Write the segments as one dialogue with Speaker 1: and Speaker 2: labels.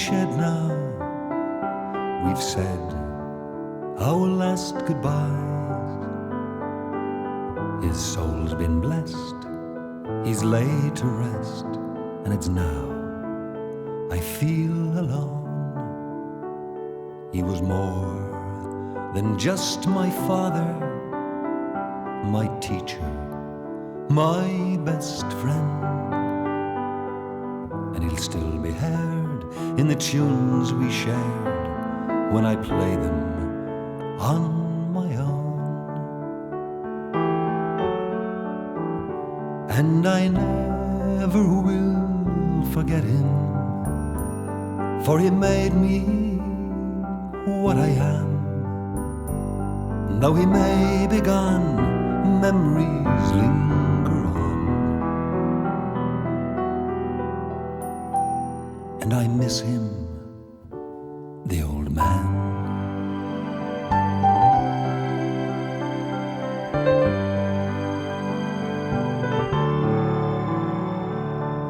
Speaker 1: shed now, we've said our last goodbyes. His soul's been blessed, he's laid to rest, and it's now I feel alone. He was more than just my father, my teacher, my best friend. And he'll still be heard in the tunes we shared when I play them on my own. And I never will forget him, for he made me what I am. Though he may be gone, memories linger on, and I miss him, the old man.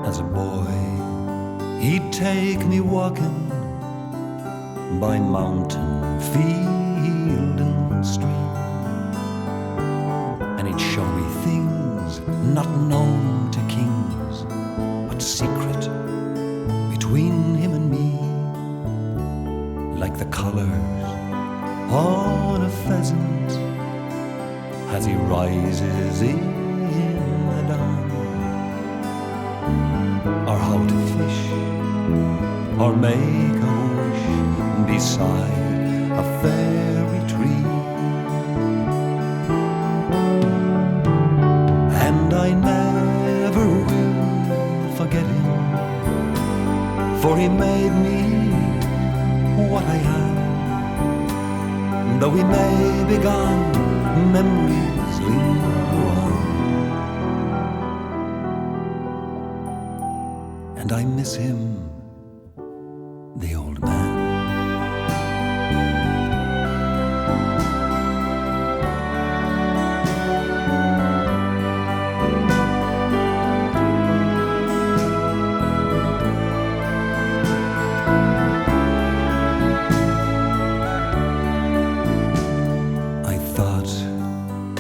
Speaker 1: As a boy, he'd take me walking by mountain, field and stream, and he'd show me things not known to kings, but secret between him and me, like the colours on a pheasant as he rises in the dawn, or how to fish or make a wish beside a fairy tree. And I never will forget him, for he made me what I am. Though he may be gone, memories linger on, and I miss him, the old man.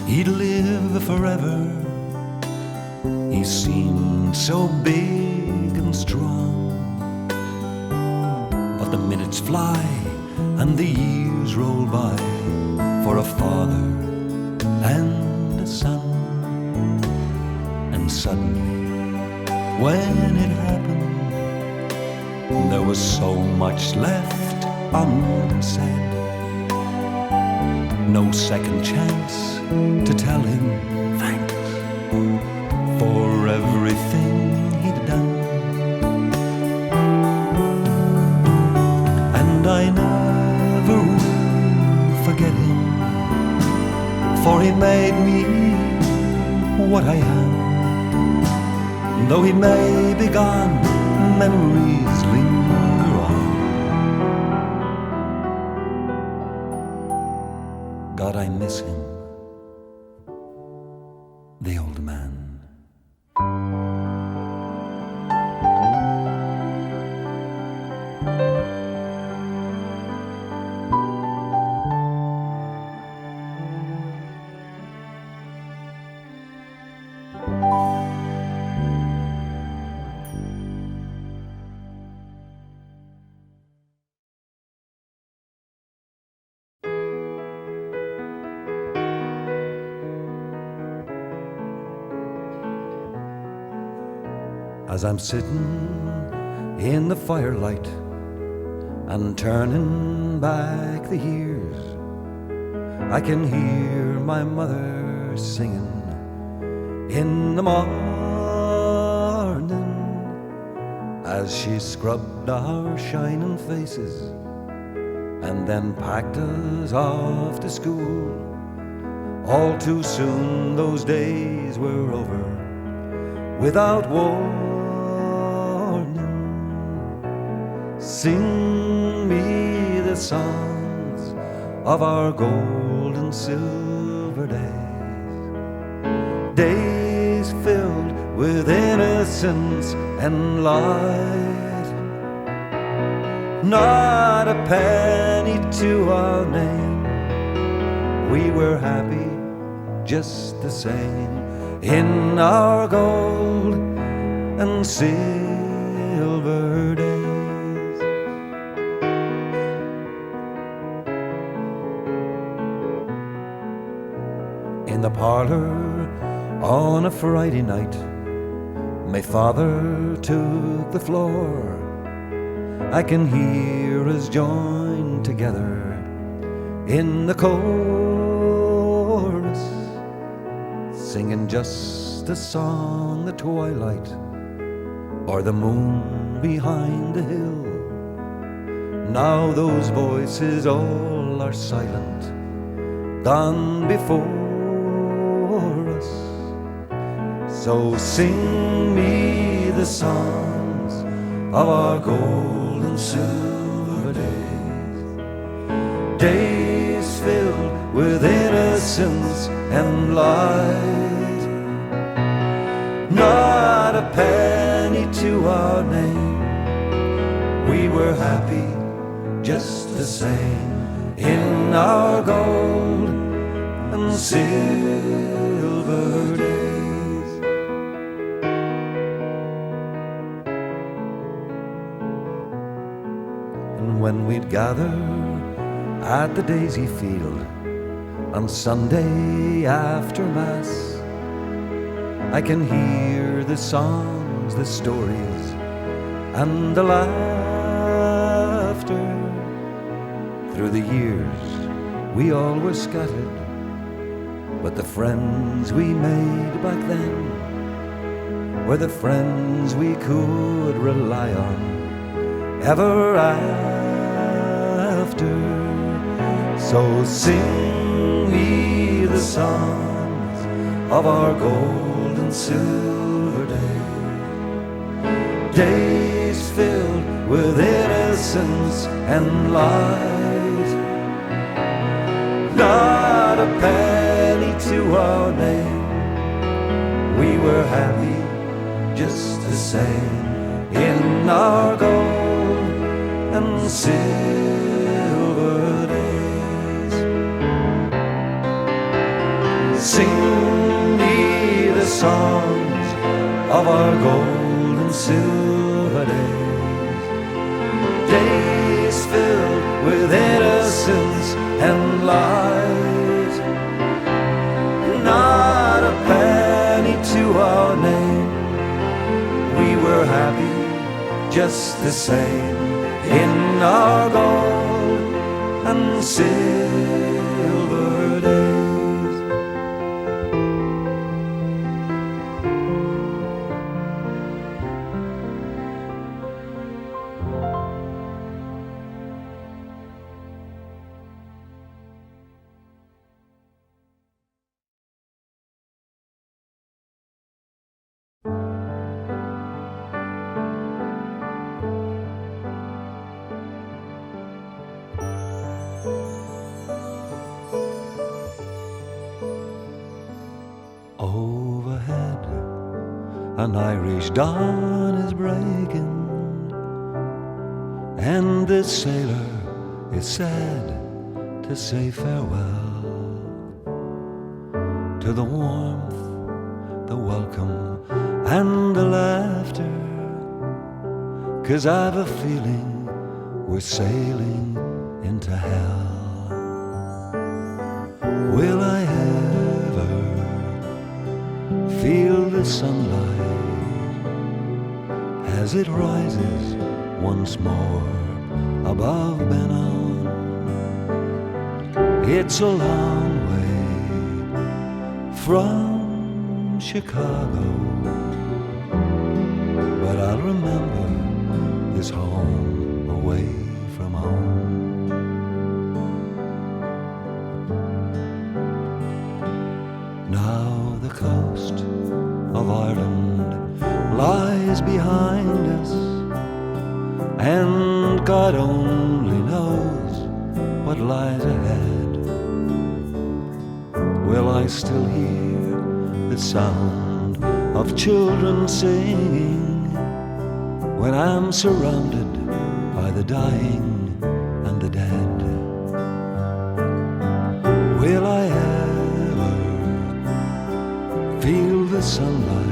Speaker 1: He'd live forever, he seemed so big and strong, but the minutes fly and the years roll by for a father and a son. And suddenly, when it happened, there was so much left unsaid. No second chance to tell him thanks for everything he'd done. And I never will forget him, for he made me what I am. Though he may be gone, memories linger on. God, I miss him, the old man. As I'm sitting in the firelight and turning back the years, I can hear my mother singing in the morning as she scrubbed our shining faces and then packed us off to school. All too soon those days were over without warning. Sing me the songs of our gold and silver days, days filled with innocence and light, not a penny to our name. We were happy just the same in our gold and silver days. In the parlor on a Friday night, my father took the floor. I can hear us join together in the chorus, singing just a song, the twilight or the moon behind the hill. Now those voices all are silent, gone before us. So sing me the songs of our gold and silver days, days filled with innocence and light. Not a penny to our name, we were happy just the same in our gold and silver days. And when we'd gather at the daisy field on Sunday after Mass, I can hear the songs, the stories, and the laughter. Through the years we all were scattered, but the friends we made back then were the friends we could rely on ever after. So sing me the songs of our gold and silver days, days filled with innocence and light. Not a penny to our name, we were happy just the same in our gold and silver days. Sing me the songs of our gold and silver days, days filled with innocence and light. Not a penny to our name, we were happy just the same in our gold and silver days. Overhead, an Irish dawn is breaking, and the sailor is sad to say farewell to the warmth, the welcome, and the laughter, 'cause I've a feeling we're sailing into hell. Will I ever feel the sunlight as it rises once more above Benon? It's a long way from Chicago, but I'll remember this home away from home. Now the coast of Ireland lies behind us, and God only knows what lies ahead. Will I still hear the sound of children singing when I'm surrounded by the dying and the dead. Will I ever feel the sunlight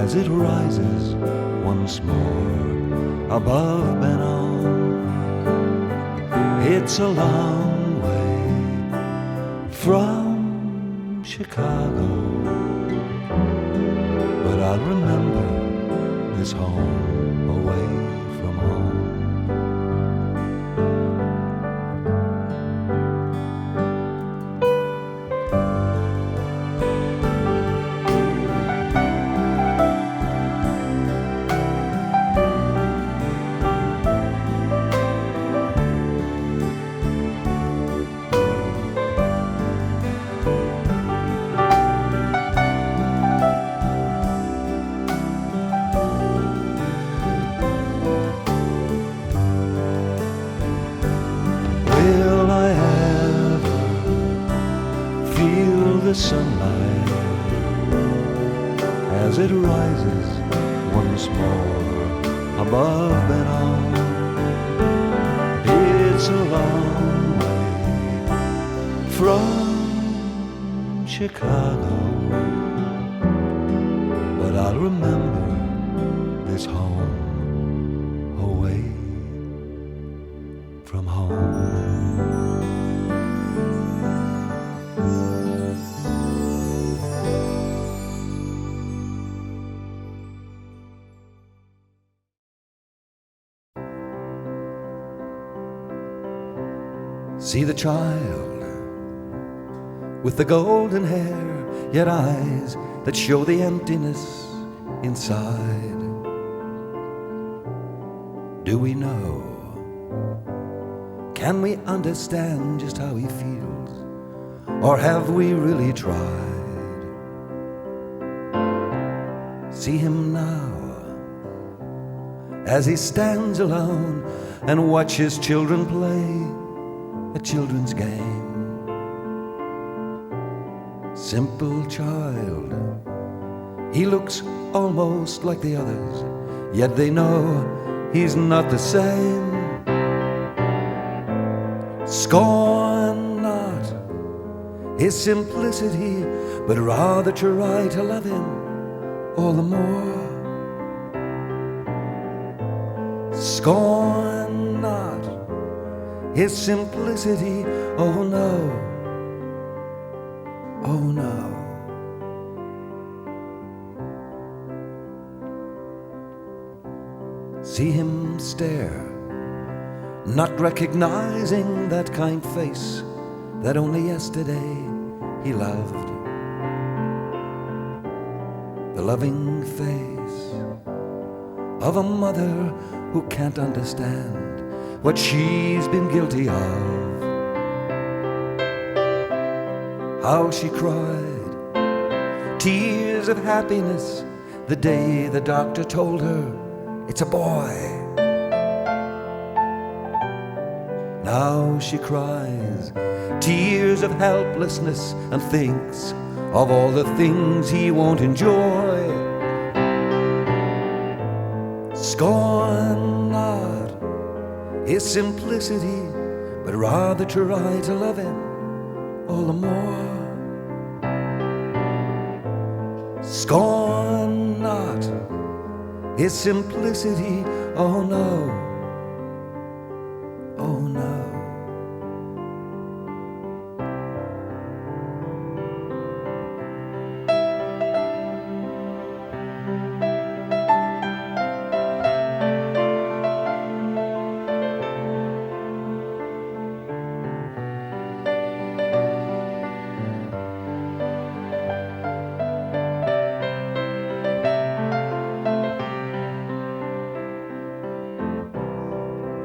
Speaker 1: as it rises once more above Benon? It's a long way from Chicago, but I'll remember this home away from home. The sunlight as it rises once more above Benon. It's a long way from Chicago, but I'll remember this home away from home. See the child with the golden hair, yet eyes that show the emptiness inside. Do we know? Can we understand just how he feels? Or have we really tried? See him now as he stands alone and watches children play a children's game. Simple child, he looks almost like the others, yet they know he's not the same. Scorn not his simplicity, but rather try to love him all the more. Scorn not his simplicity, oh no, oh no. See him stare, not recognizing that kind face that only yesterday he loved. The loving face of a mother who can't understand what she's been guilty of. How she cried tears of happiness the day the doctor told her it's a boy. Now she cries tears of helplessness and thinks of all the things he won't enjoy. Scorn not his simplicity, but rather try to love him all the more. Scorn not his simplicity, oh no, oh no.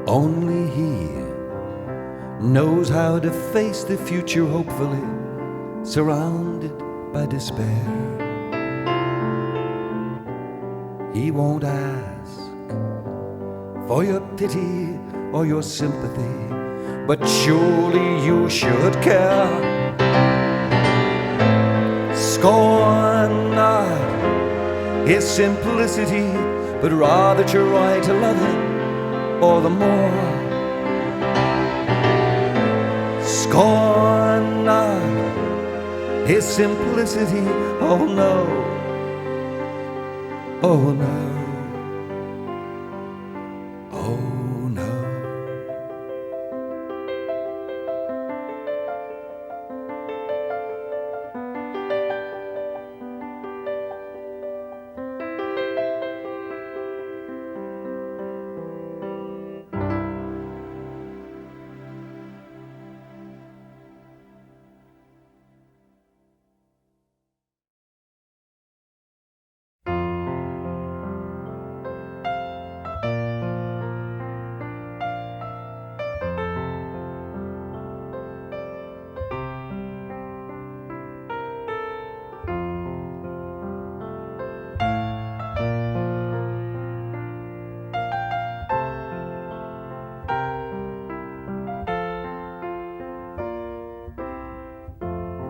Speaker 1: Only he knows how to face the future hopefully, surrounded by despair. He won't ask for your pity or your sympathy, but surely you should care. Scorn not his simplicity, but rather try to love him all the more. Scorn not his simplicity, oh no, oh no, oh no.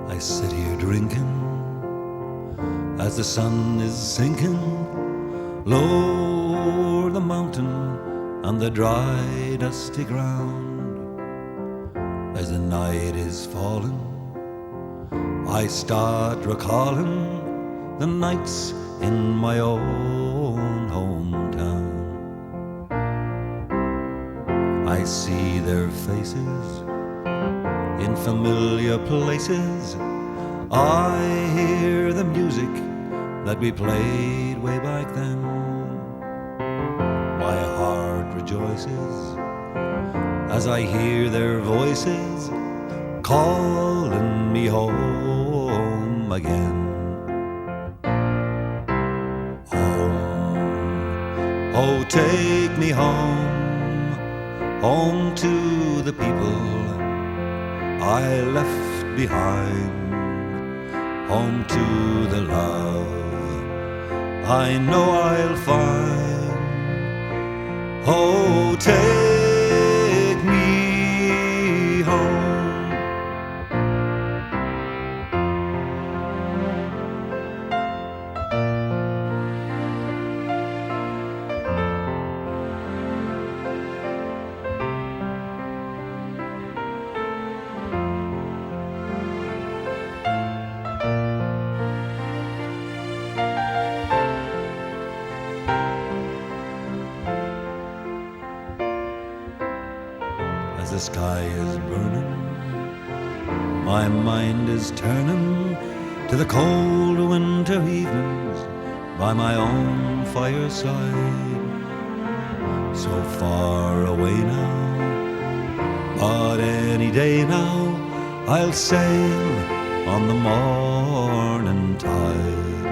Speaker 1: I sit here drinking as the sun is sinking low the mountain on the dry dusty ground. As the night is falling, I start recalling the nights in my own hometown. I see their faces in familiar places. I hear the music that we played way back then. My heart rejoices as I hear their voices calling me home again. Home, oh take me home, home to the people I left behind, home to the love I know I'll find. Oh, take me home. As the sky is burning, my mind is turning to the cold winter evenings by my own fireside. So far away now, but any day now I'll sail on the morning tide.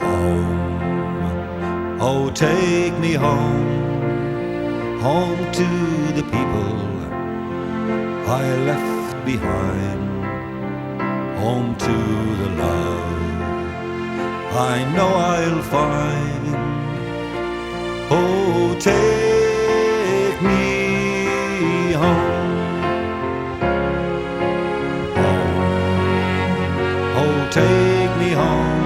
Speaker 1: Home, oh take me home, home to the people I left behind, home to the love I know I'll find. Oh, take me home, home, oh take me home,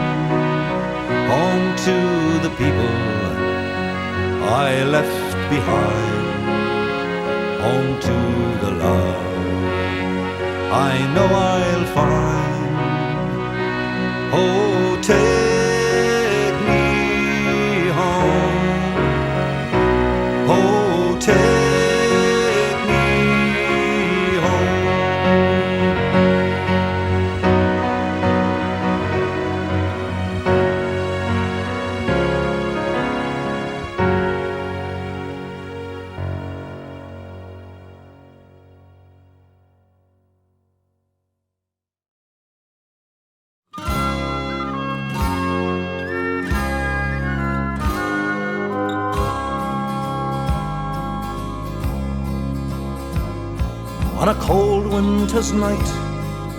Speaker 1: home to the people I left behind, home to the love I know I'll find. Oh, take me home, oh, take me home. On a cold winter's night,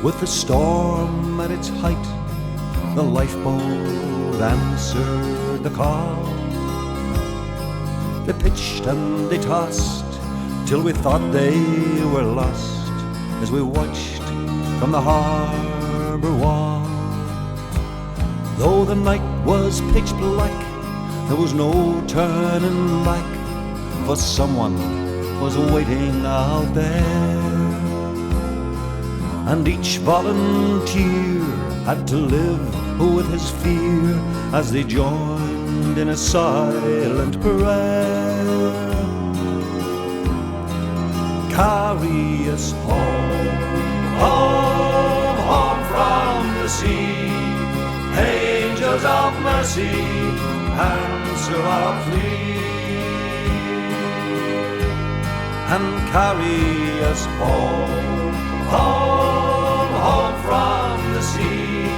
Speaker 1: with the storm at its height, the lifeboat answered the call. They pitched and they tossed till we thought they were lost as we watched from the harbour wall. Though the night was pitch black, there was no turning back, for someone was waiting out there. And each volunteer had to live with his fear as they joined in a silent prayer. Carry us home, home, home from the sea. Angels of mercy, answer our plea. And carry us home, home, home from the sea.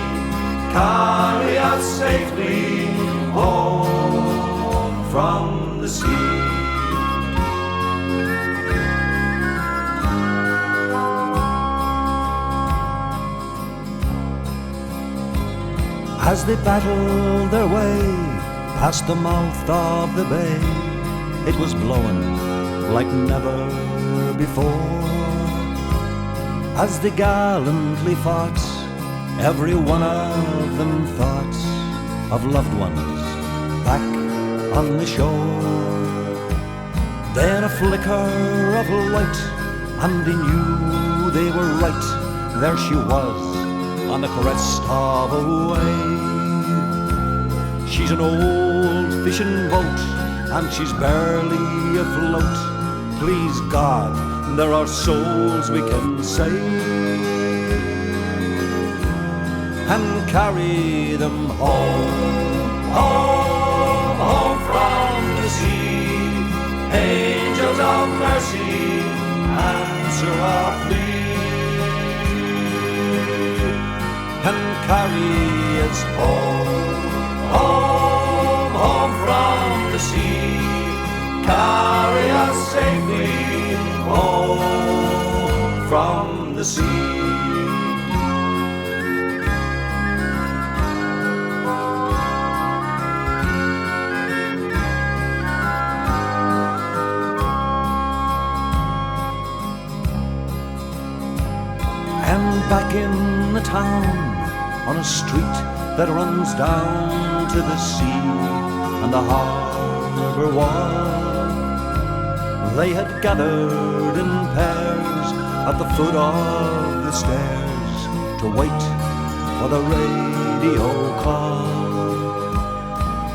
Speaker 1: Carry us safely home from the sea. As they battled their way past the mouth of the bay, it was blowing like never before. As they gallantly fought, every one of them thought of loved ones back on the shore. Then a flicker of light, and they knew they were right. There she was, on the crest of a wave. She's an old fishing boat, and she's barely afloat. Please God, there are souls we can save, and carry them home, home, home from the sea. Angels of mercy, answer our plea. And carry us home, home, home from the sea. Carry us safely home from the sea. And back in the town, on a street that runs down to the sea and the harbour wall, they had gathered in pairs at the foot of the stairs to wait for the radio call.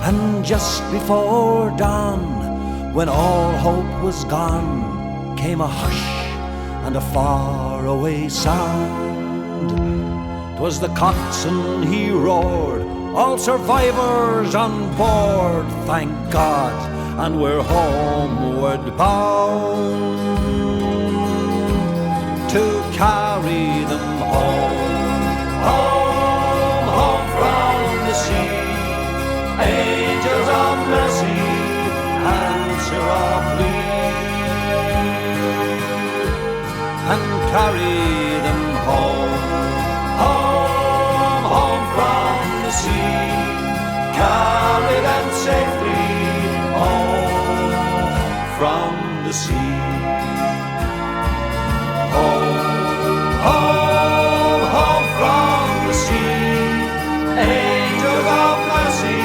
Speaker 1: And just before dawn, when all hope was gone, came a hush and a faraway sound. 'Twas the coxswain, he roared, all survivors on board, thank God, and we're homeward bound to carry them home, home, home from the sea. Angels of mercy, answer our plea, and carry them home, home, home from the sea. Carry them safely home from the sea. Home, home, home from the sea. Angels of mercy,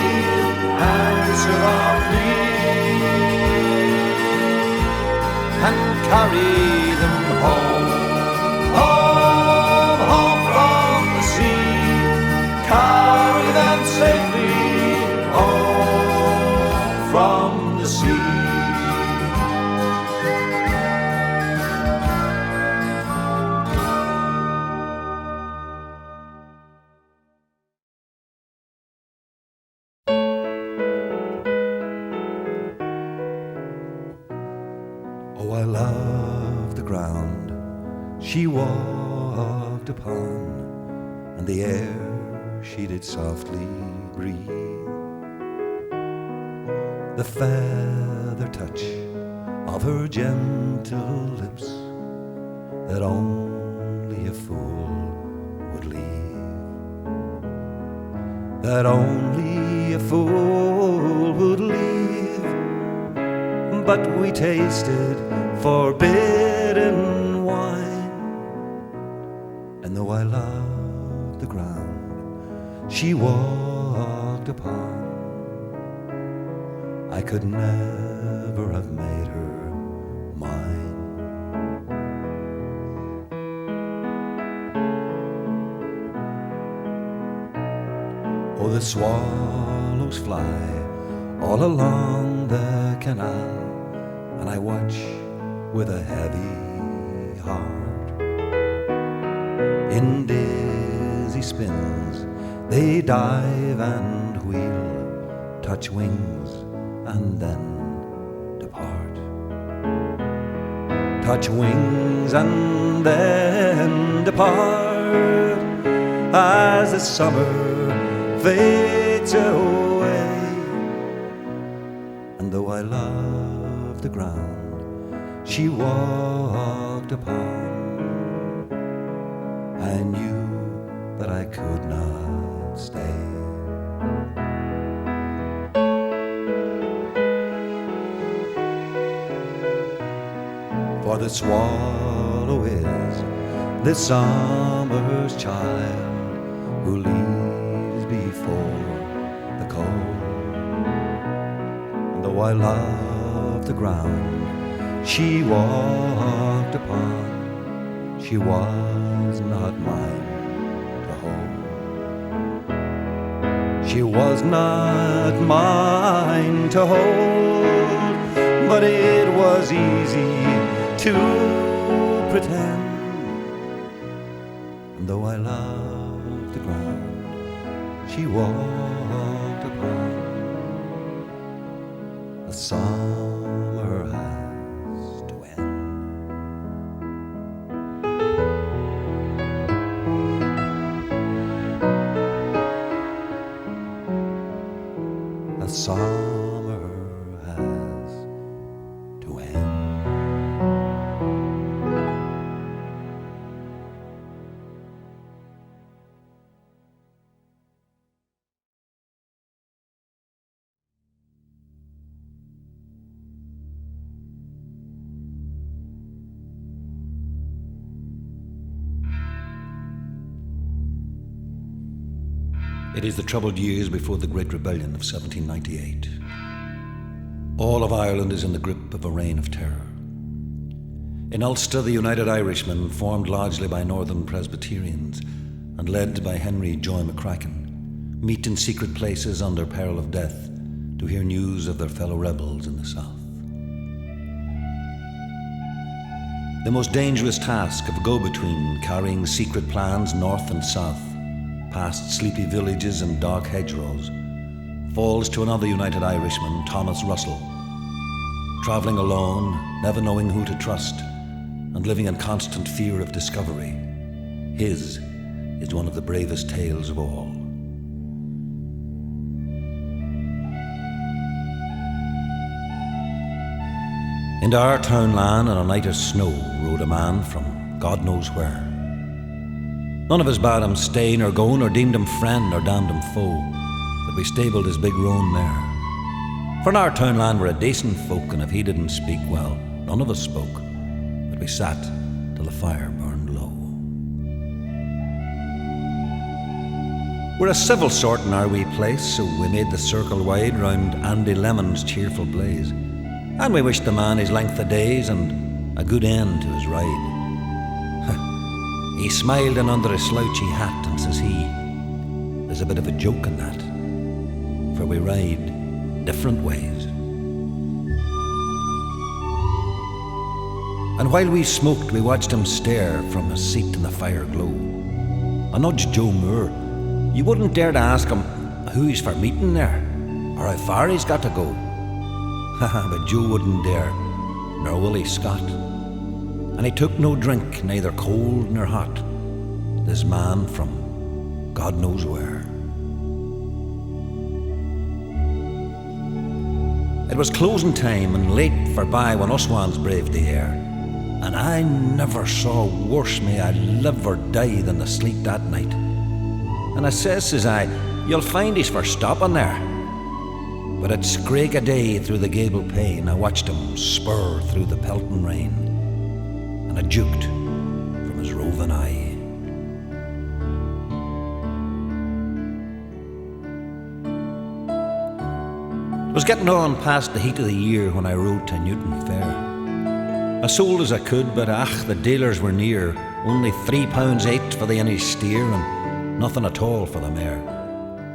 Speaker 1: answer our plea, and carry them home, home, home from the sea. Carry them safely home from the sea. Oh, I love the ground she walked upon, and the air she did softly breathe, the feather touch of her gentle lips that only a fool would leave, that only a fool would leave. But we tasted forbidden wine, and though I love the ground she walked walked upon, I could never have made her mine. Oh, the swallows fly all along the canal, and I watch with a heavy heart. In dizzy spins they dive and wheel, touch wings and then depart. Touch wings and then depart as the summer fades away. And though I love the ground she walked upon, I knew that I could not stay. For the swallow is the summer's child, who leaves before the cold. And though I love the ground she walked upon, she was not mine to hold. She was not mine to hold, but it was easy to pretend. And though I loved the ground she walked upon, a summer has to end. A summer has to end. It is the troubled years before the Great Rebellion of 1798. All of Ireland is in the grip of a reign of terror. In Ulster, the United Irishmen, formed largely by Northern Presbyterians and led by Henry Joy McCracken, meet in secret places under peril of death to hear news of their fellow rebels in the south. The most dangerous task of a go-between, carrying secret plans north and south, past sleepy villages and dark hedgerows, falls to another United Irishman, Thomas Russell, travelling alone, never knowing who to trust, and living in constant fear of discovery. His is one of the bravest tales of all. Into our townland on a night of snow rode a man from God knows where. None of us bade him stay nor go, nor deemed him friend nor damned him foe, but we stabled his big roan mare. For in our townland we're a decent folk, and if he didn't speak, well, none of us spoke, but we sat till the fire burned low. We're a civil sort in our wee place, so we made the circle wide round Andy Lemon's cheerful blaze, and we wished the man his length of days and a good end to his ride. He smiled in under his slouchy hat and says he, "There's a bit of a joke in that, for we ride different ways." And while we smoked, we watched him stare from his seat in the fire glow. I nudged Joe Moore. You wouldn't dare to ask him who he's for meeting there, or how far he's got to go. But Joe wouldn't dare, nor Willie Scott. And he took no drink, neither cold nor hot, this man from God knows where. It was closing time and late forby when us ones braved the air, and I never saw worse may I live or die than the sleet that night. And I says I, "You'll find he's for stopping there." But at scraik a day through the gable pane, I watched him spur through the pelting rain, and I juked from his roving eye. It was getting on past the heat of the year when I rode to Newton Fair. I sold as I could, but the dealers were near. Only £3.8 for the any steer, and nothing at all for the mare.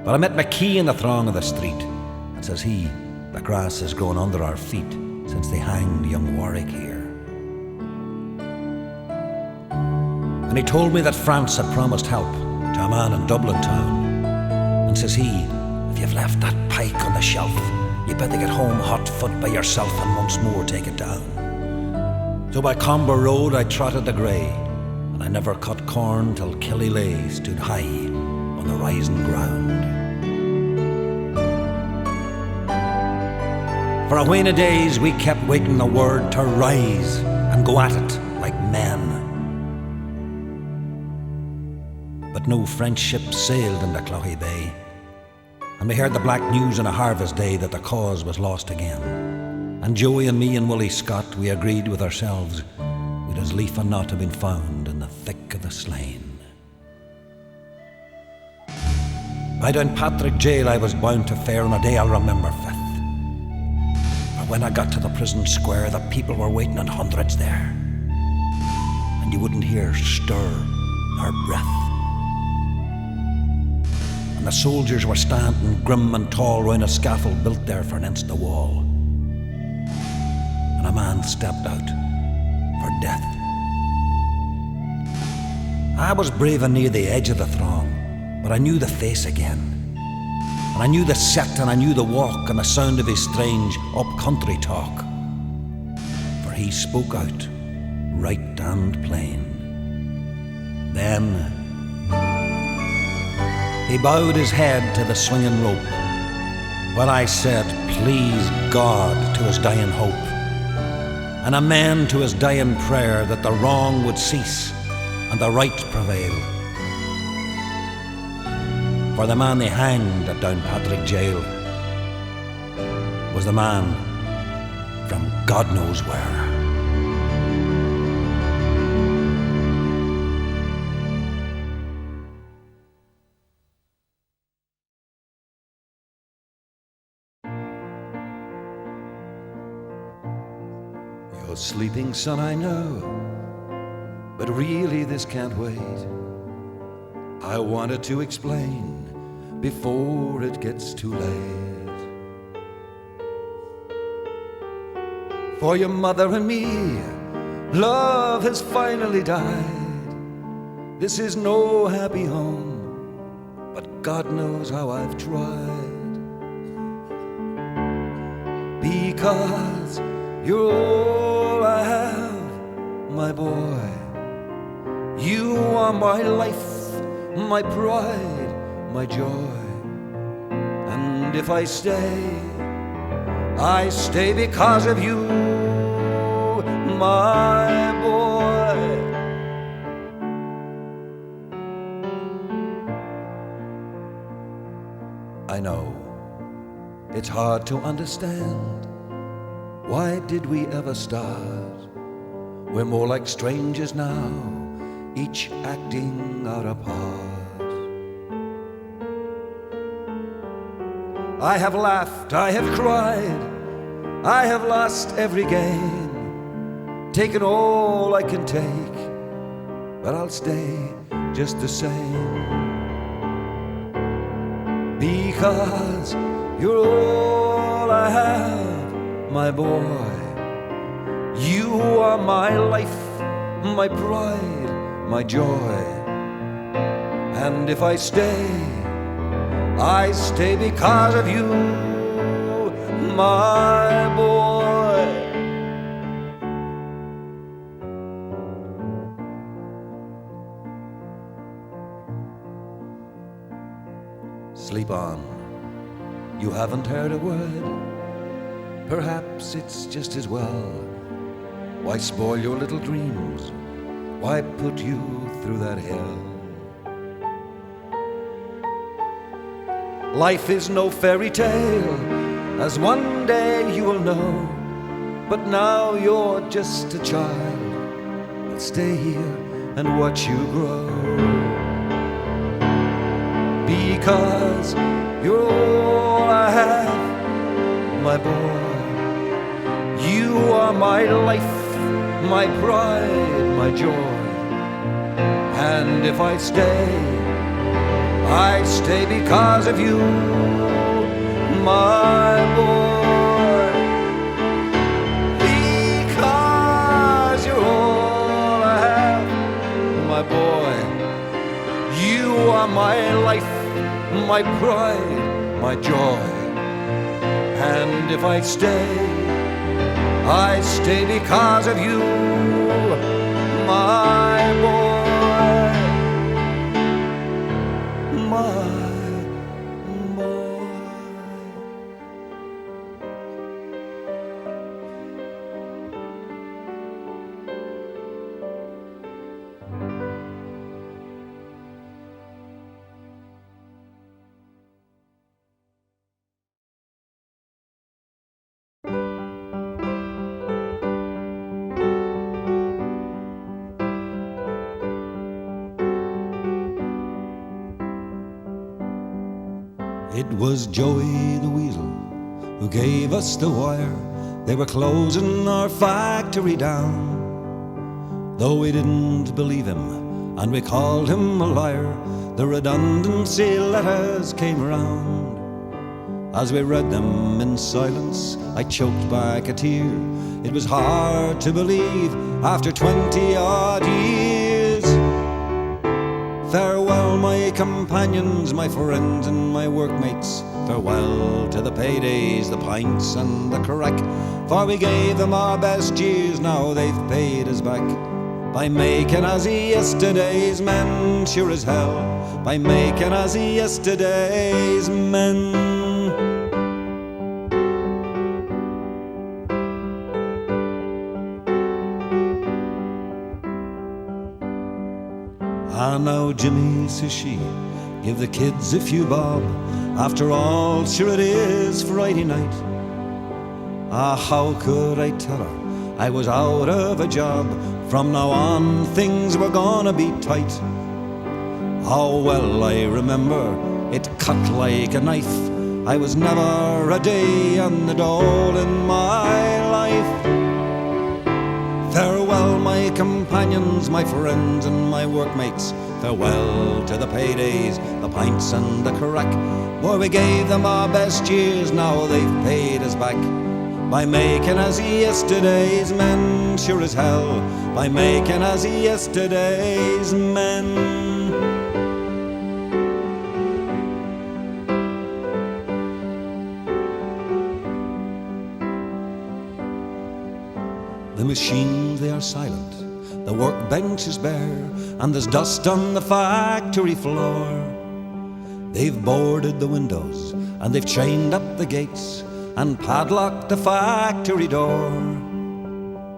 Speaker 1: But I met McKee in the throng of the street, and says he, the grass has grown under our feet since they hanged young Warwick here. And he told me that France had promised help to a man in Dublin town. And says he, if you've left that pike on the shelf, you better get home hot foot by yourself and once more take it down. So by Comber Road I trotted the grey, and I never cut corn till Killylay stood high on the rising ground. For a wheen of days we kept waiting the word to rise and go at it like men. But no French ship sailed into Cloughie Bay, and we heard the black news on a harvest day that the cause was lost again. And Joey and me and Willie Scott, we agreed with ourselves we'd as lief a not have been found in the thick of the slain. By Downpatrick jail I was bound to fare on a day I'll remember fifth. For when I got to the prison square, the people were waiting in hundreds there, and you wouldn't hear stir nor breath. And the soldiers were standing grim and tall round a scaffold built there for against the wall. And a man stepped out for death. I was braving near the edge of the throng, but I knew the face again. And I knew the set and I knew the walk and the sound of his strange up-country talk. For he spoke out right and plain. Then he bowed his head to the swinging rope, while I said, please God, to his dying hope, and amen to his dying prayer that the wrong would cease and the right prevail. For the man they hanged at Downpatrick jail was the man from God knows where. You're sleeping, son, I know, but really this can't wait. I wanted to explain before it gets too late. For your mother and me, love has finally died. This is no happy home, but God knows how I've tried. Because you're all I have, my boy. You are my life, my pride, my joy. And if I stay because of you, my boy. I know it's hard to understand. Why did we ever start? We're more like strangers now, each acting out a part. I have laughed, I have cried, I have lost every game, taken all I can take, but I'll stay just the same. Because you're all I have, my boy. You are my life, my pride, my joy. And if I stay because of you, my boy. Sleep on, you haven't heard a word. Perhaps it's just as well. Why spoil your little dreams? Why put you through that hell? Life is no fairy tale, as one day you will know. But now you're just a child. I'll stay here and watch you grow. Because you're all I have, my boy. You are my life, my pride, my joy. And if I stay because of you, my boy. Because you're all I have, my boy. You are my life, my pride, my joy. And if I stay because of you, my boy. It was Joey the Weasel who gave us the wire. They were closing our factory down. Though we didn't believe him and we called him a liar, the redundancy letters came around. As we read them in silence, I choked back a tear. It was hard to believe after 20-odd years. Farewell, my companions, my friends and my workmates. Farewell to the paydays, the pints and the crack. For we gave them our best years, now they've paid us back. By making us yesterday's men, sure as hell. By making us yesterday's men. And now Jimmy, says she, give the kids a few bob. After all, sure it is Friday night. Ah, how could I tell her I was out of a job? From now on things were gonna be tight. How well I remember it cut like a knife. I was never a day on the dole in my life. Farewell, my companions, my friends and my workmates. Farewell to the paydays, the pints and the crack. Boy, we gave them our best years, now they've paid us back. By making us yesterday's men, sure as hell. By making us yesterday's men. The machines, they are silent, the workbench is bare, and there's dust on the factory floor. They've boarded the windows, and they've chained up the gates, and padlocked the factory door.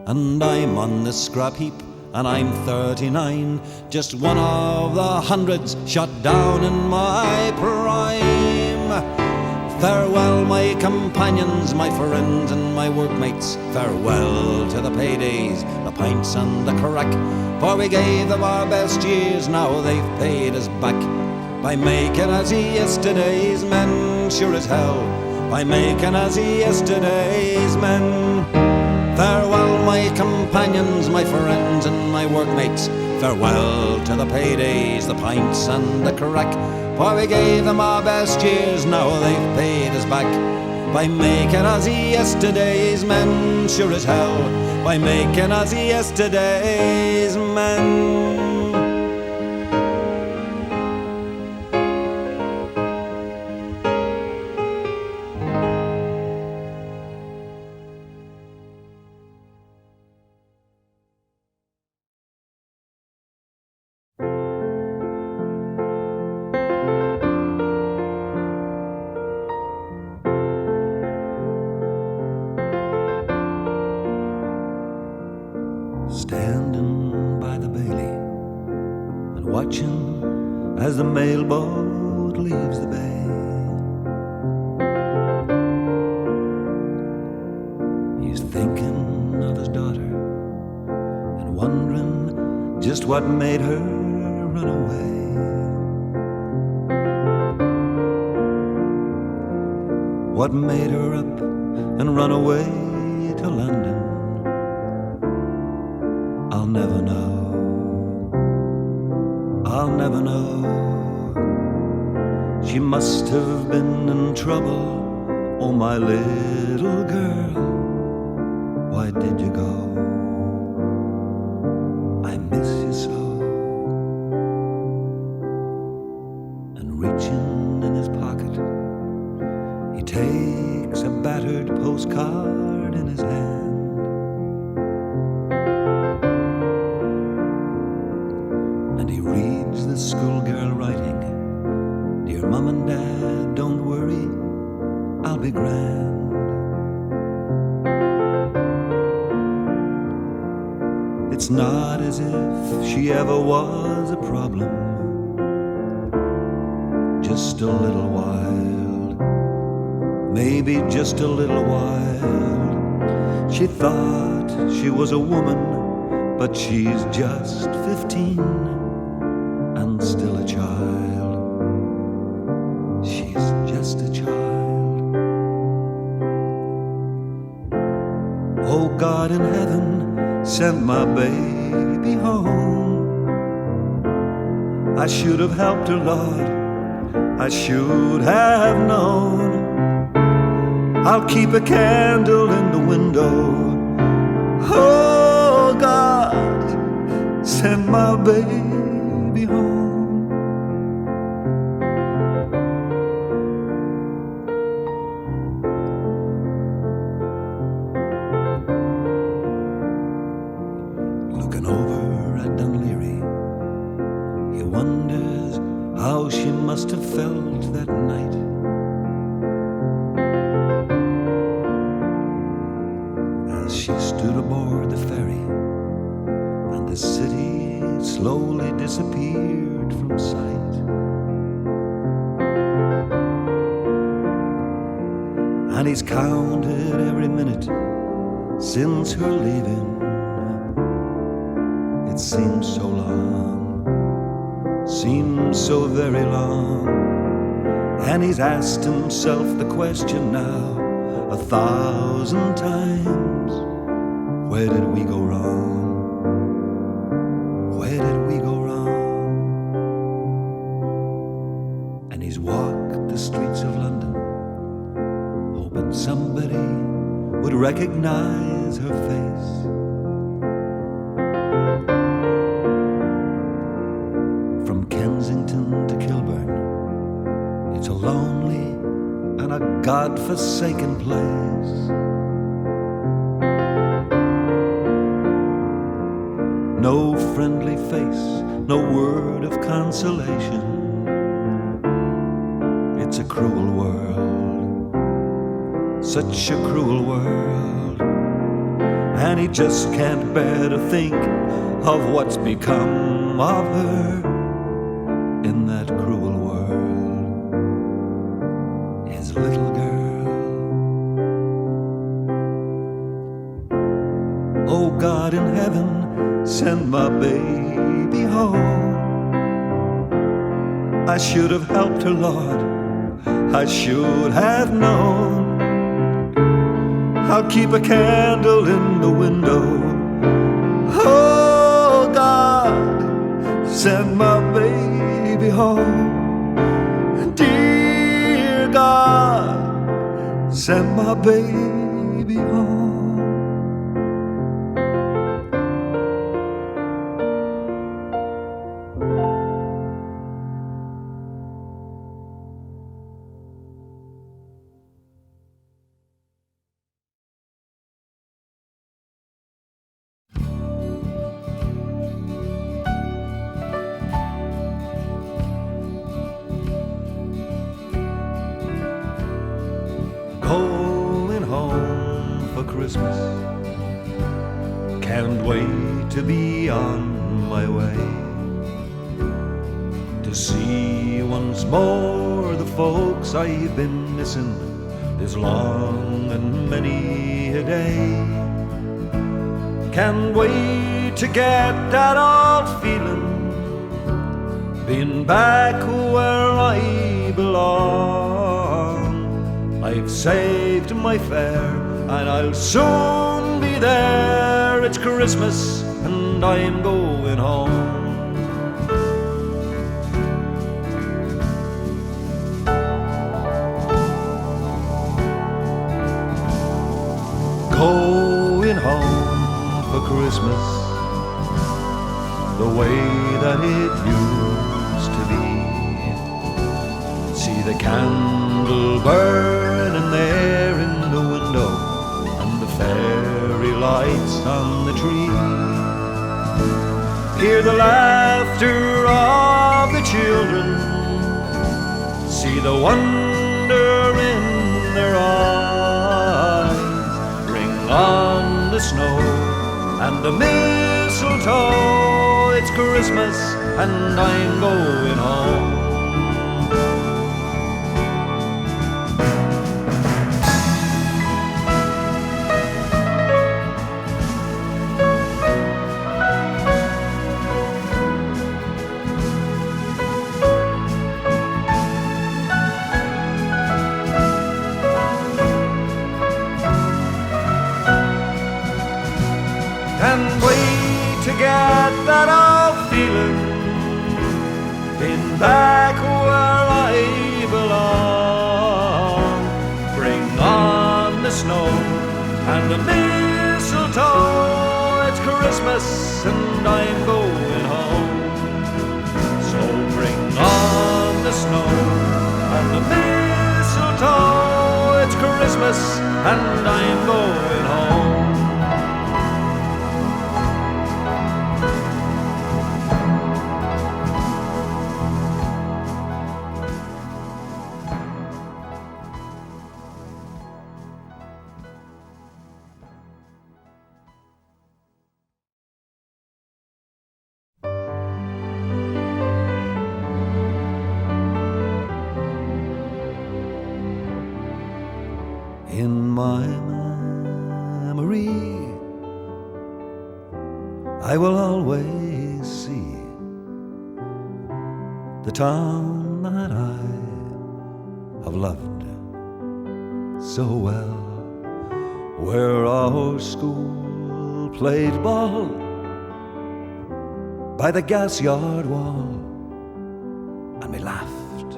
Speaker 1: And I'm on the scrap heap, and I'm 39, just one of the hundreds shot down in my prime. Farewell, my companions, my friends and my workmates. Farewell to the paydays, the pints and the crack. For we gave them our best years, now they've paid us back. By making us yesterday's men, sure as hell. By making us yesterday's men. Farewell, my companions, my friends and my workmates. Farewell to the paydays, the pints and the crack. For we gave them our best years, now they've paid us back. By making us yesterday's men, sure as hell. By making us yesterday's men. Standing by the Bailey and watching as the mailboat leaves the bay. He's thinking of his daughter and wondering just what made her run away. What made her up and run away to London? I'll never know. I'll never know. She must have been in trouble. Oh, my little girl, why did you go? I miss you so. And reaching in his pocket, he takes a battered postcard in his hand. And he reads the schoolgirl writing, "Dear Mom and Dad, don't worry, I'll be grand." It's not as if she ever was a problem, just a little wild, maybe just a little wild. She thought she was a woman, but she's just 15 and still a child. She's just a child. Oh, God in heaven, send my baby home. I should have helped her, Lord, I should have known. I'll keep a candle in the window. Oh, God, send my baby home. Must have felt that night. As she stood aboard the ferry and the city slowly disappeared from sight. And he's counted every minute since her leaving. It seems so long, seems so very long. And he's asked himself the question now 1,000 times. Where did we go wrong? Where did we go wrong? And he's walked the streets of London, hoping somebody would recognize her face. To Kilburn, it's a lonely and a God-forsaken place. No friendly face, no word of consolation. It's a cruel world, such a cruel world. And he just can't bear to think of what's become of her in that cruel world, his little girl. Oh, God in heaven, send my baby home. I should have helped her, Lord, I should have known. I'll keep a candle in the window. Oh, God, send my baby home. Dear God, send my baby home. Going home for Christmas, can't wait to be on my way, to see once more the folks I've been missing this long and many a day. Can't wait to get that old feeling, being back where I belong. I've saved my fare and I'll soon be there. It's Christmas and I'm going home. Going home for Christmas, the way that it used to be. See the candle burning there in the window and the fairy lights on the tree. Hear the laughter of the children, see the wonder in their eyes. Bring on the snow and the mistletoe. It's Christmas and I'm going home. Get that old feeling, been back where I belong. Bring on the snow and the mistletoe. It's Christmas and I'm going home. So bring on the snow and the mistletoe. It's Christmas and I'm going home. In my memory, I will always see the town that I have loved so well, where our school played ball by the gas yard wall, and we laughed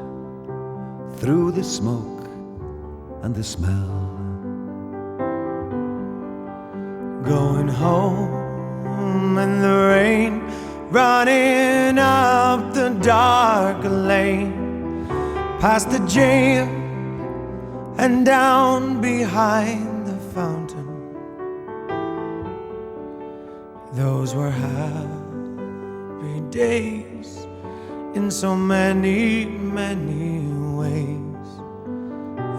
Speaker 1: through the smoke and the smell.
Speaker 2: Going home in the rain, running up the dark lane, past the jail and down behind the fountain. Those were happy days in so many, many ways.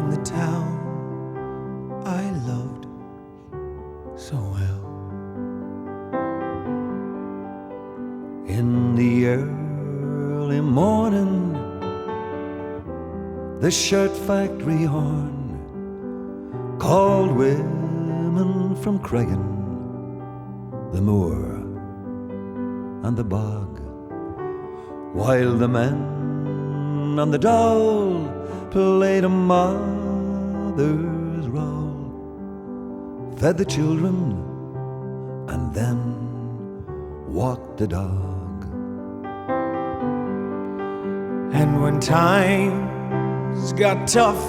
Speaker 2: In the town I loved so well.
Speaker 1: In the early morning, the shirt factory horn called women from Cregan, the moor and the bog, while the men on the dole played a mother's role, fed the children and then walked the dog.
Speaker 2: And when times got tough,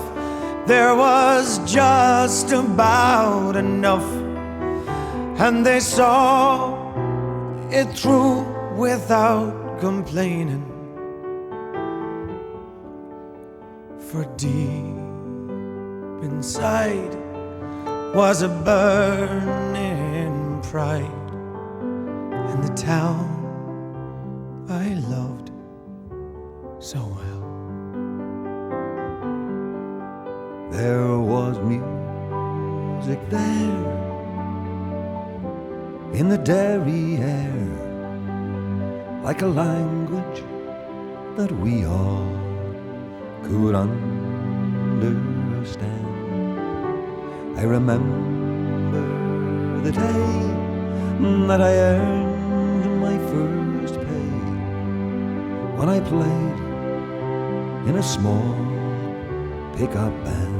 Speaker 2: there was just about enough, and they saw it through without complaining. For deep inside was a burning pride in the town I loved so well.
Speaker 1: There was music there in the Derry air, like a language that we all could understand. I remember the day that I earned my first pay, when I played in a small pickup band.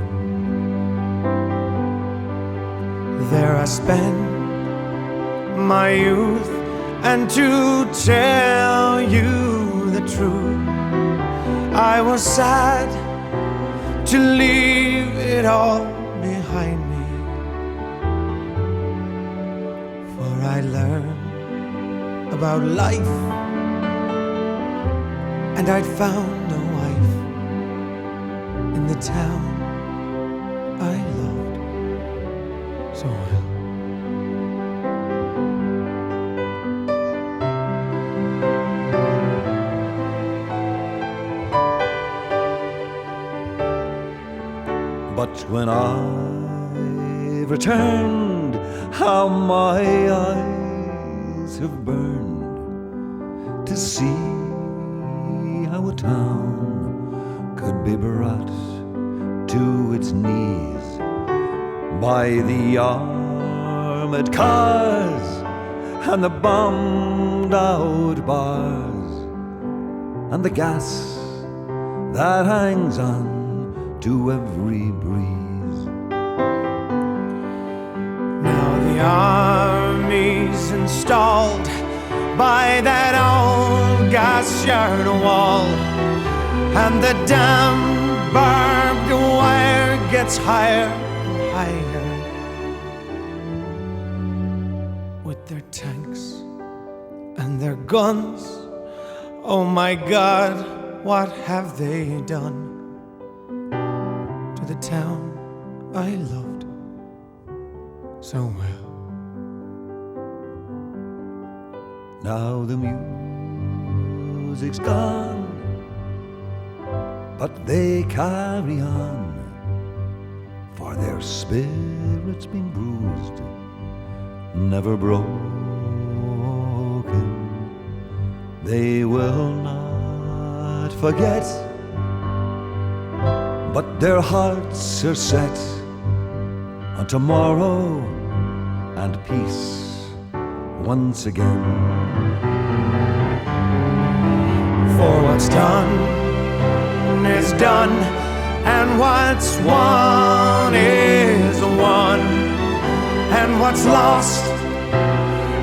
Speaker 2: There I spent my youth, and to tell you the truth, I was sad to leave it all behind me. For I learned about life, and I'd found a wife in the town I loved so well.
Speaker 1: But when I've returned, how my eyes have burned to see how a town could be brought to its knees by the armored cars and the bombed out bars and the gas that hangs on to every breeze.
Speaker 2: Now the army's installed by that old gas yard wall, and the damn barbed wire gets higher and higher. With their tanks and their guns, oh my God, what have they done to the town I loved so well?
Speaker 1: Now the music's gone, but they carry on, for their spirit's been bruised, never broken. They will not forget, but their hearts are set on tomorrow and peace once again.
Speaker 2: For what's done is done, and what's won is won, and what's lost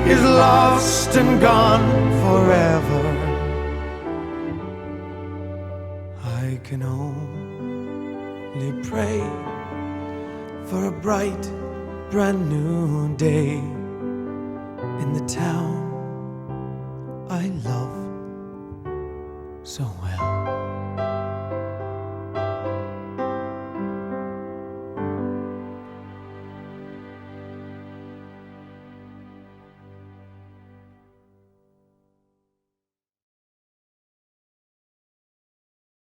Speaker 2: is lost and gone forever. I can only pray for a bright, brand new day in the town I love so well.